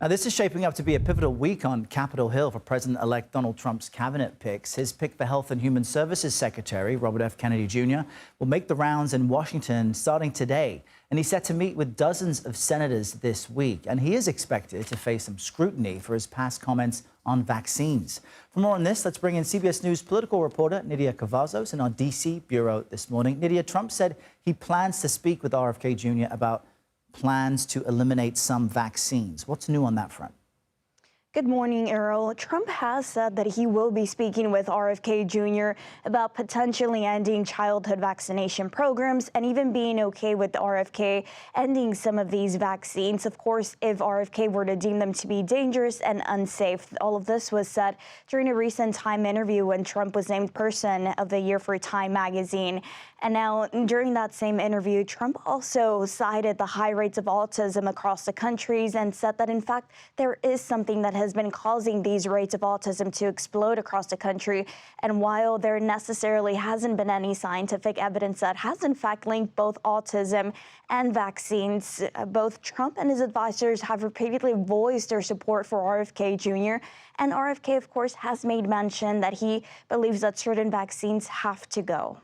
Now, this is shaping up to be a pivotal week on Capitol Hill for President-elect Donald Trump's cabinet picks. His pick for Health and Human Services Secretary, Robert F. Kennedy Jr., will make the rounds in Washington starting today. And he's set to meet with dozens of senators this week. And he is expected to face some scrutiny for his past comments on vaccines. For more on this, let's bring in CBS News political reporter Nidia Cavazos in our D.C. bureau this morning. Nidia, Trump said he plans to speak with RFK Jr. about plans to eliminate some vaccines. What's new on that front? Good morning, Errol. Trump has said that he will be speaking with RFK Jr. about potentially ending childhood vaccination programs and even being okay with RFK ending some of these vaccines. Of course, if RFK were to deem them to be dangerous and unsafe. All of this was said during a recent Time interview when Trump was named Person of the Year for Time magazine. And now, during that same interview, Trump also cited the high rates of autism across the country and said that, in fact, there is something that has been causing these rates of autism to explode across the country. And while there necessarily hasn't been any scientific evidence that has, in fact, linked both autism and vaccines, both Trump and his advisors have repeatedly voiced their support for RFK Jr. And RFK, of course, has made mention that he believes that certain vaccines have to go.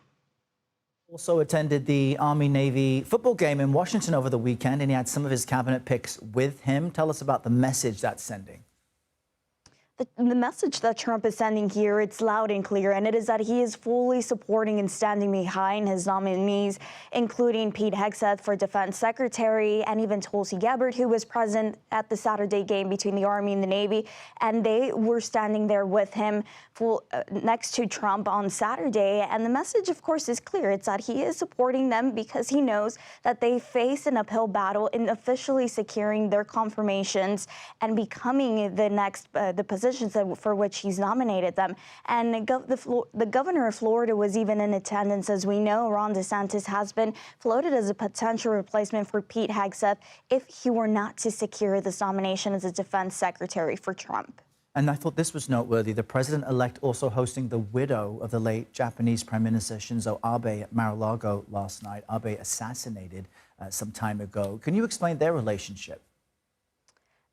Also attended the Army-Navy football game in Washington over the weekend, and he had some of his cabinet picks with him. Tell us about the message that's sending. The message that Trump is sending here, it's loud and clear, and it is that he is fully supporting and standing behind his nominees, including Pete Hegseth for Defense Secretary and even Tulsi Gabbard, who was present at the Saturday game between the Army and the Navy. And they were standing there with him next to Trump on Saturday. And the message, of course, is clear. It's that he is supporting them because he knows that they face an uphill battle in officially securing their confirmations and becoming the next the position for which he's nominated them. And the governor of Florida was even in attendance. As we know, Ron DeSantis has been floated as a potential replacement for Pete Hegseth if he were not to secure this nomination as a defense secretary for Trump. And I thought this was noteworthy. The president-elect also hosting the widow of the late Japanese Prime Minister Shinzo Abe at Mar-a-Lago last night. Abe assassinated some time ago. Can you explain their relationship?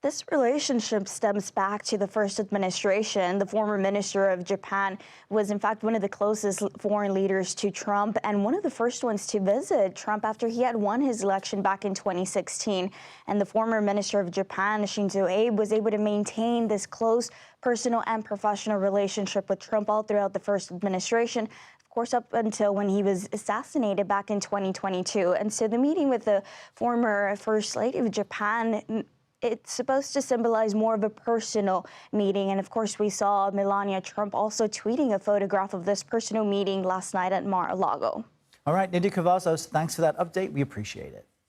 This relationship stems back to the first administration. The former minister of Japan was, in fact, one of the closest foreign leaders to Trump and one of the first ones to visit Trump after he had won his election back in 2016. And the former minister of Japan, Shinzo Abe, was able to maintain this close personal and professional relationship with Trump all throughout the first administration. Of course, up until when he was assassinated back in 2022. And so the meeting with the former First Lady of Japan, it's supposed to symbolize more of a personal meeting. And of course, we saw Melania Trump also tweeting a photograph of this personal meeting last night at Mar-a-Lago. All right, Nidia Cavazos, thanks for that update. We appreciate it.